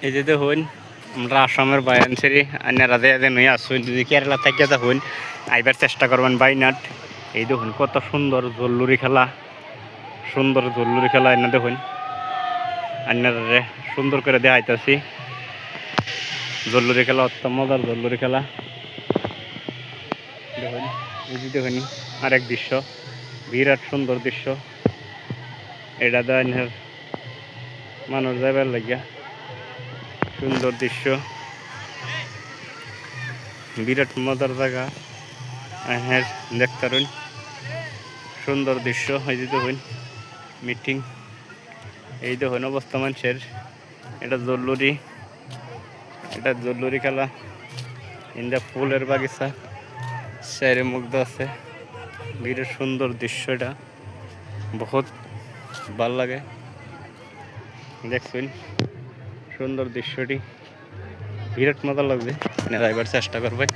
এই যে দেখুন আমরা আসামের বায়ানসেরি আন্যারা যে নই আসুন যদি কেরালা থেকে দেখুন আইবার চেষ্টা করবেন বাইনাট। এই দেখুন কত সুন্দর জল্লুরি খেলা, সুন্দর জল্লুরি খেলা এনে দেখুন আন্যারে সুন্দর করে দেখাইতেছি। জল্লুরি খেলা অত মজার জল্লুরি খেলা দেখুন। এই যে দেখুন আরেক দৃশ্য, বিরাট সুন্দর দৃশ্য। এটা দেন মানুষ যাইবার লাগিয়া সুন্দর দৃশ্য, বিরাট মজার জায়গা। হ্যাঁ দেখতারুন সুন্দর দৃশ্য। এই যে দেখুন মিটিং, এই দেখুন অবস্থা মানুষের। এটা জল্লুরি, এটা জল্লুরি খেলা। ইন্দা ফুলের বাগিচা চারে মুগ্ধ আছে, বিরাট সুন্দর দৃশ্য। এটা বহুত ভাল লাগে দেখছেন সুন্দর দৃশ্যটি, বিরাট মজা লাগবে। আপনারা এবার চেষ্টা করবেন।